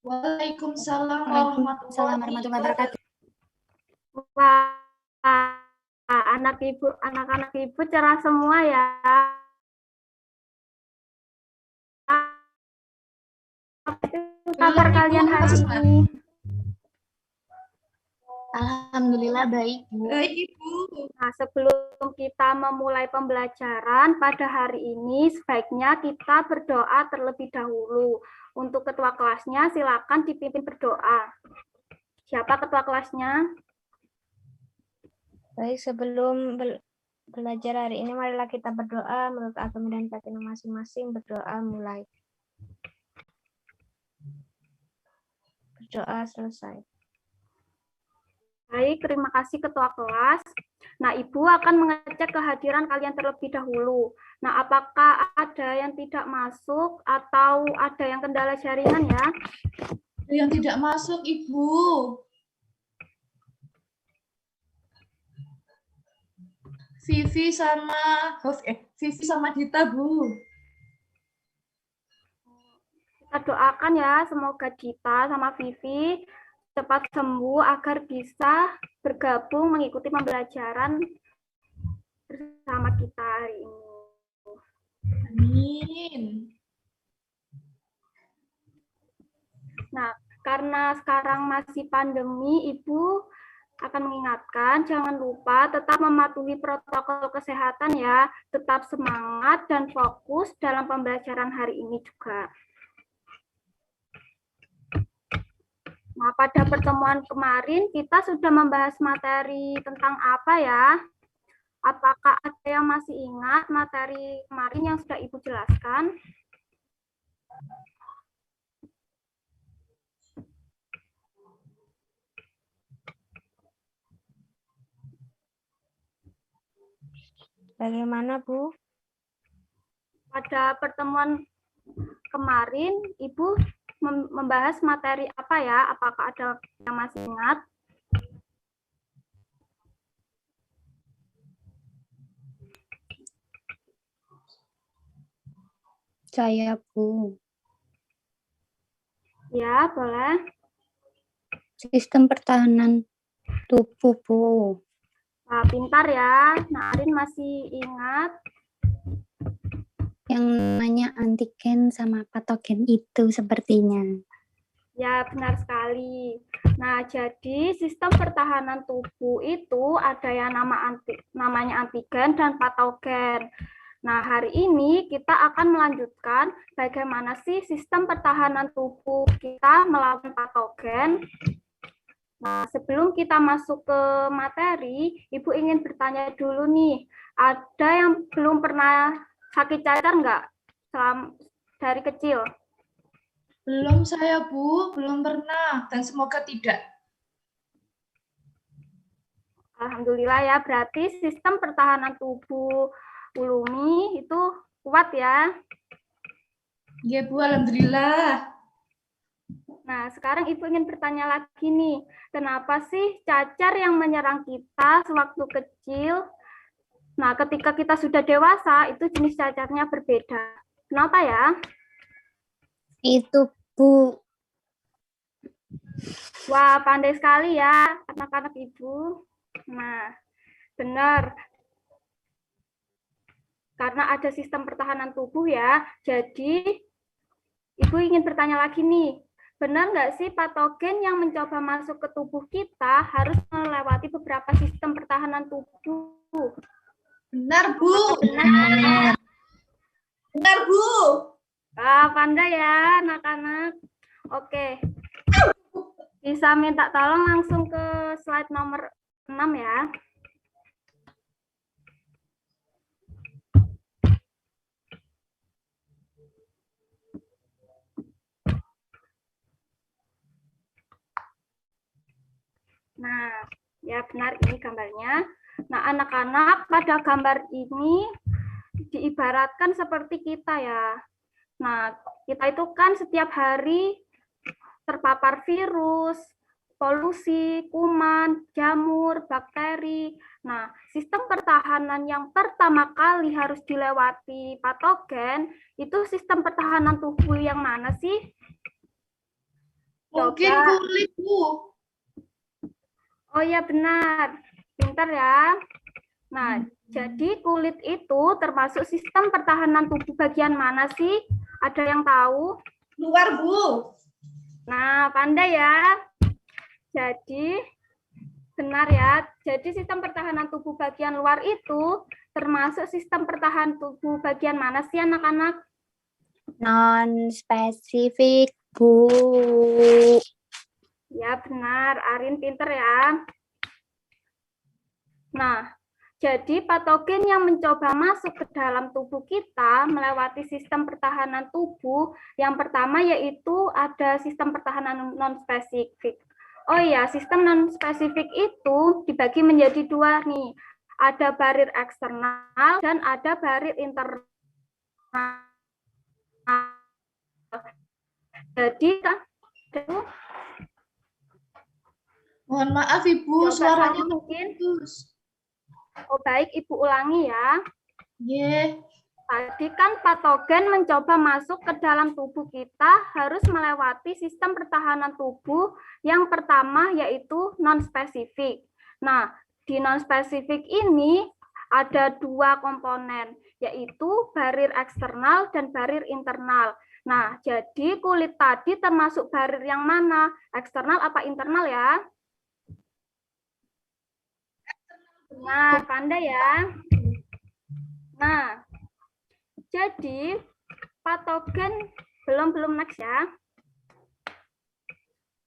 Waalaikumsalam Waalaikumsalam warahmatullahi warahmatullahi wabarakatuh. Wah, anak-anak ibu cerah semua ya. Kabar kalian hari ini? Alhamdulillah baik, Bu. Baik, Ibu. Nah, sebelum kita memulai pembelajaran pada hari ini, sebaiknya kita berdoa terlebih dahulu. Untuk ketua kelasnya, silakan dipimpin berdoa. Siapa ketua kelasnya? Baik, sebelum belajar hari ini, marilah kita berdoa menurut agama dan keyakinan masing-masing. Berdoa mulai. Berdoa selesai. Baik, terima kasih ketua kelas. Nah, Ibu akan mengecek kehadiran kalian terlebih dahulu. Nah, apakah ada yang tidak masuk atau ada yang kendala jaringan ya? Yang tidak masuk, Ibu. Vivi sama Dita, Bu. Kita doakan ya, semoga Dita sama Vivi cepat sembuh agar bisa bergabung mengikuti pembelajaran bersama kita hari ini. Amin. Nah, karena sekarang masih pandemi, Ibu akan mengingatkan jangan lupa tetap mematuhi protokol kesehatan ya, tetap semangat dan fokus dalam pembelajaran hari ini juga. Nah, pada pertemuan kemarin kita sudah membahas materi tentang apa ya? Apakah ada yang masih ingat materi kemarin yang sudah Ibu jelaskan? Bagaimana, Bu? Pada pertemuan kemarin, Ibu membahas materi apa ya? Apakah ada yang masih ingat? Saya, Bu. Ya, boleh. Sistem pertahanan tubuh, Bu. Wah, pintar ya. Nah, Arin masih ingat. Yang namanya antigen sama patogen itu sepertinya. Ya, benar sekali. Nah, jadi sistem pertahanan tubuh itu ada yang namanya antigen dan patogen. Nah, hari ini kita akan melanjutkan bagaimana sih sistem pertahanan tubuh kita melawan patogen. Nah, sebelum kita masuk ke materi, Ibu ingin bertanya dulu nih, ada yang belum pernah sakit cacar nggak dari kecil? Belum saya, Bu. Belum pernah. Dan semoga tidak. Alhamdulillah ya, berarti sistem pertahanan tubuh Ulumi itu kuat ya. Ya, Bu. Alhamdulillah. Nah, sekarang Ibu ingin bertanya lagi nih, kenapa sih cacar yang menyerang kita sewaktu kecil? Nah, ketika kita sudah dewasa, itu jenis cacarnya berbeda. Kenapa ya? Itu, Bu. Wah, pandai sekali ya anak-anak Ibu. Nah, benar. Karena ada sistem pertahanan tubuh ya, jadi Ibu ingin bertanya lagi nih, benar nggak sih patogen yang mencoba masuk ke tubuh kita harus melewati beberapa sistem pertahanan tubuh? Benar, Bu. Benar. Benar, Bu. Ah, pandai ya anak-anak. Oke. Bisa minta tolong langsung ke slide nomor 6 ya. Nah, ya benar ini gambarnya. Nah, anak-anak pada gambar ini diibaratkan seperti kita ya. Nah, kita itu kan setiap hari terpapar virus, polusi, kuman, jamur, bakteri. Nah, sistem pertahanan yang pertama kali harus dilewati patogen, itu sistem pertahanan tubuh yang mana sih? Mungkin Coba. kulit, Bu. Oh ya benar, pintar ya. Nah, jadi kulit itu termasuk sistem pertahanan tubuh bagian mana sih? Ada yang tahu? Luar, Bu. Nah, pandai ya. Jadi, benar ya. Jadi sistem pertahanan tubuh bagian luar itu termasuk sistem pertahanan tubuh bagian mana sih anak-anak? Non-spesifik, Bu. Ya benar, Arin pinter ya. Nah, jadi patogen yang mencoba masuk ke dalam tubuh kita melewati sistem pertahanan tubuh, yang pertama yaitu ada sistem pertahanan non-spesifik. Oh iya, sistem non-spesifik itu dibagi menjadi dua nih. Ada barir eksternal dan ada barir internal. Jadi kan Mohon maaf, Ibu. Coba Suaranya sama mungkin. putus. Oh baik, Ibu ulangi ya. Ye. Tadi kan patogen mencoba masuk ke dalam tubuh kita harus melewati sistem pertahanan tubuh yang pertama yaitu non-spesifik. Nah, di non-spesifik ini ada dua komponen, yaitu barir eksternal dan barir internal. Nah, jadi kulit tadi termasuk barir yang mana? Eksternal apa internal ya? Nah, pandai ya. Nah, jadi patogen belum next ya.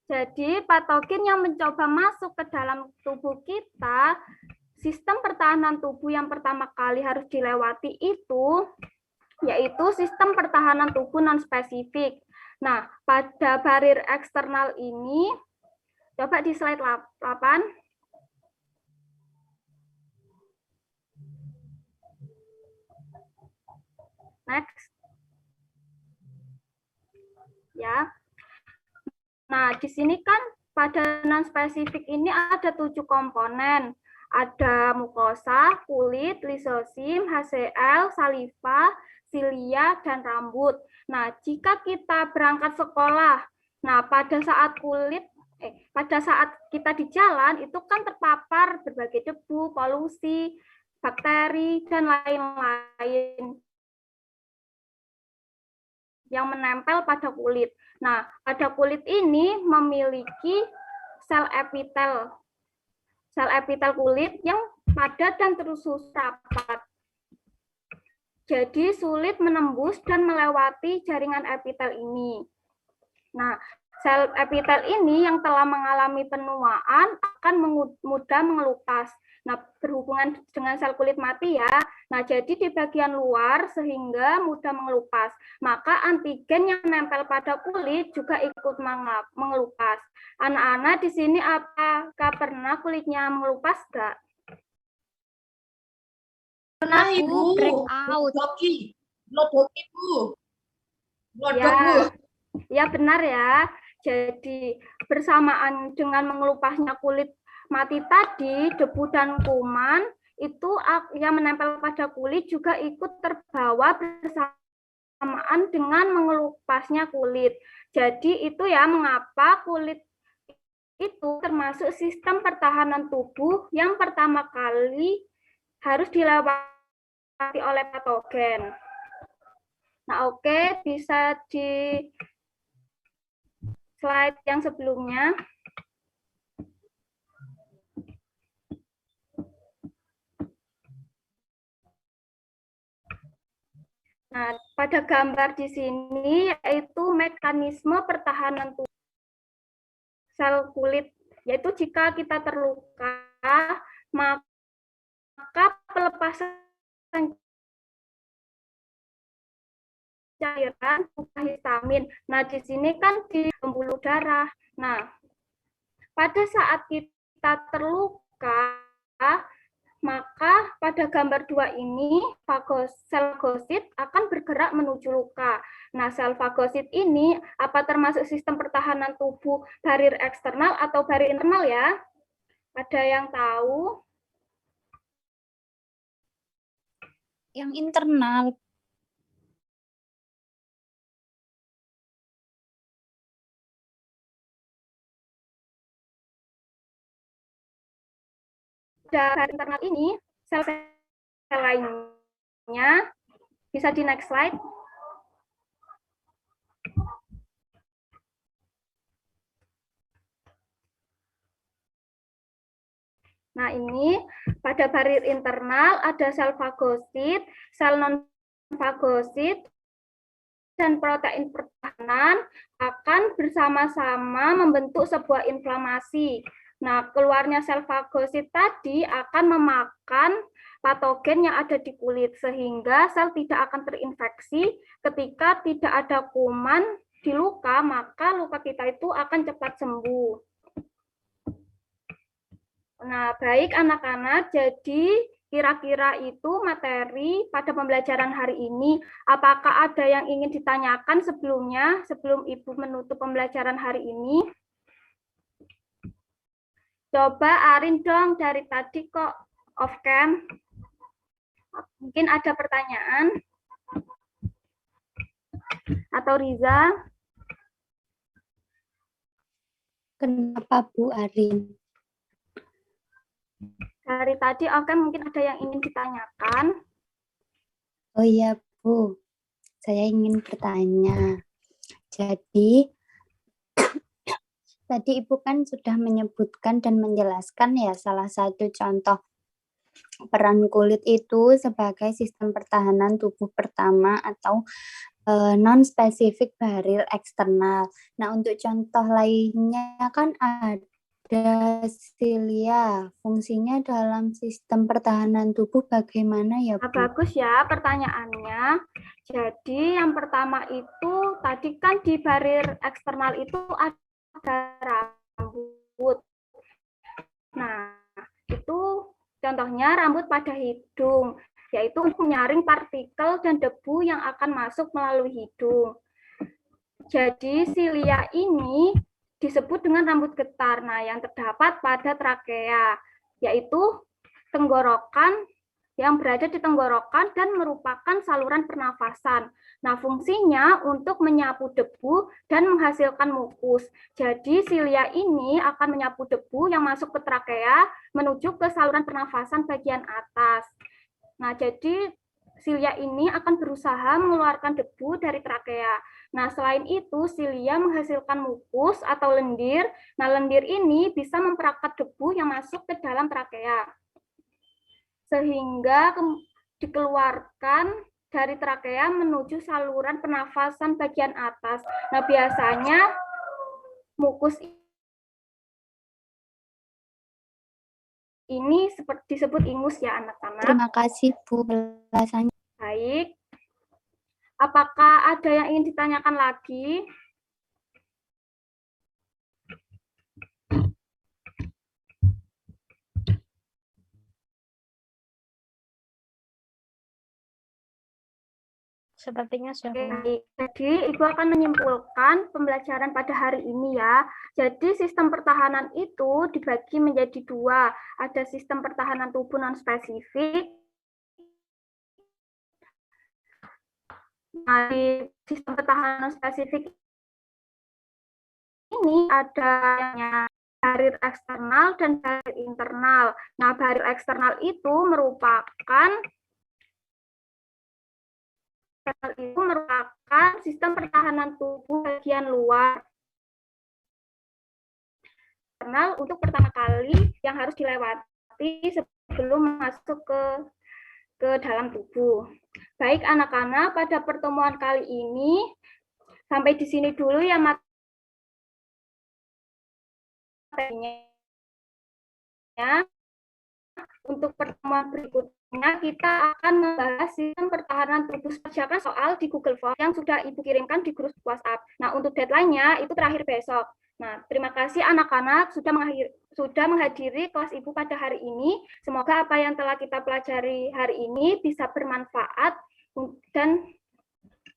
Jadi patogen yang mencoba masuk ke dalam tubuh kita, sistem pertahanan tubuh yang pertama kali harus dilewati itu yaitu sistem pertahanan tubuh non-spesifik. Nah, pada barir eksternal ini, coba di slide 8. Next. Ya. Nah, di sini kan pada non-spesifik ini ada 7 komponen. Ada mukosa, kulit, lisosim, HCl, saliva, silia, dan rambut. Nah, jika kita berangkat sekolah, nah pada saat kita di jalan itu kan terpapar berbagai debu, polusi, bakteri, dan lain-lain yang menempel pada kulit. Nah, pada kulit ini memiliki sel epitel. Sel epitel kulit yang padat dan terusus rapat. Jadi sulit menembus dan melewati jaringan epitel ini. Nah, sel epitel ini yang telah mengalami penuaan akan mudah mengelupas. Nah, berhubungan dengan sel kulit mati ya. Nah, jadi di bagian luar sehingga mudah mengelupas. Maka antigen yang menempel pada kulit juga ikut mengelupas. Anak-anak di sini apakah pernah kulitnya mengelupas enggak? Pernah, Ibu. Breakout. Blodoki, Bu. Blodok, Ya. Bu. Ya benar ya. Jadi bersamaan dengan mengelupasnya kulit mati tadi, debu dan kuman itu yang menempel pada kulit juga ikut terbawa bersamaan dengan mengelupasnya kulit. Jadi itu ya mengapa kulit itu termasuk sistem pertahanan tubuh yang pertama kali harus dilewati oleh patogen. Nah, oke, bisa di slide yang sebelumnya. Nah, pada gambar di sini yaitu mekanisme pertahanan tubuh sel kulit, yaitu jika kita terluka, maka pelepasan cairan histamin. Nah, di sini kan di pembuluh darah. Nah, pada saat kita terluka, maka pada gambar 2 ini sel fagosit akan bergerak menuju luka. Nah, sel fagosit ini apa termasuk sistem pertahanan tubuh barir eksternal atau barir internal ya? Ada yang tahu? Yang internal. garis internal ini, sel-sel lainnya, bisa di next slide. Nah, ini pada barir internal ada sel fagosit, sel non-fagosit, dan protein pertahanan akan bersama-sama membentuk sebuah inflamasi. Nah, keluarnya sel fagosit tadi akan memakan patogen yang ada di kulit, sehingga sel tidak akan terinfeksi. Ketika tidak ada kuman di luka, maka luka kita itu akan cepat sembuh. Nah, baik anak-anak, jadi kira-kira itu materi pada pembelajaran hari ini. Apakah ada yang ingin ditanyakan sebelumnya, sebelum Ibu menutup pembelajaran hari ini? Coba Arin dong, dari tadi kok off cam. Mungkin ada pertanyaan? Atau Riza? Kenapa Bu Arin? Dari tadi oke, mungkin ada yang ingin ditanyakan. Oh iya Bu, saya ingin bertanya. Jadi, tadi Ibu kan sudah menyebutkan dan menjelaskan ya salah satu contoh peran kulit itu sebagai sistem pertahanan tubuh pertama atau non-spesifik barrier eksternal. Nah, untuk contoh lainnya kan ada silia, fungsinya dalam sistem pertahanan tubuh bagaimana ya Bu? Bagus ya pertanyaannya. Jadi yang pertama itu tadi kan di barir eksternal itu ada rambut. Nah, itu contohnya rambut pada hidung, yaitu menyaring partikel dan debu yang akan masuk melalui hidung. Jadi silia ini disebut dengan rambut getar, nah yang terdapat pada trakea, yaitu tenggorokan yang berada di tenggorokan dan merupakan saluran pernafasan. Nah, fungsinya untuk menyapu debu dan menghasilkan mukus. Jadi silia ini akan menyapu debu yang masuk ke trakea menuju ke saluran pernafasan bagian atas. Nah, jadi silia ini akan berusaha mengeluarkan debu dari trakea. Nah, selain itu, silia menghasilkan mukus atau lendir. Nah, lendir ini bisa memperakat debu yang masuk ke dalam trakea, sehingga dikeluarkan dari trakea menuju saluran pernafasan bagian atas. Nah, biasanya mukus ini disebut ingus ya, anak-anak. Terima kasih Bu penjelasannya. Baik. Apakah ada yang ingin ditanyakan lagi? Sepertinya sudah. Baik. Jadi Ibu akan menyimpulkan pembelajaran pada hari ini ya. Jadi sistem pertahanan itu dibagi menjadi dua. Ada sistem pertahanan tubuh non-spesifik. Nah, di sistem pertahanan spesifik ini ada barir eksternal dan barir internal. Nah, barir eksternal itu merupakan sistem pertahanan tubuh bagian luar. Internal untuk pertama kali yang harus dilewati sebelum masuk ke dalam tubuh. Baik anak-anak, pada pertemuan kali ini sampai di sini dulu ya materinya. Untuk pertemuan berikutnya kita akan membahas sistem pertahanan tubuh. Kerjakan soal di Google Form yang sudah Ibu kirimkan di grup WhatsApp. Nah, untuk deadline-nya itu terakhir besok. Nah, terima kasih anak-anak sudah menghadiri kelas Ibu pada hari ini. Semoga apa yang telah kita pelajari hari ini bisa bermanfaat dan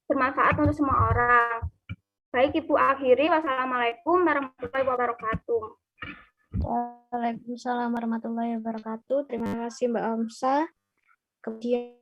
bermanfaat untuk semua orang. Baik, Ibu akhiri. Wassalamualaikum warahmatullahi wabarakatuh. Waalaikumsalam warahmatullahi wabarakatuh. Terima kasih Mbak Omsa. Kemudian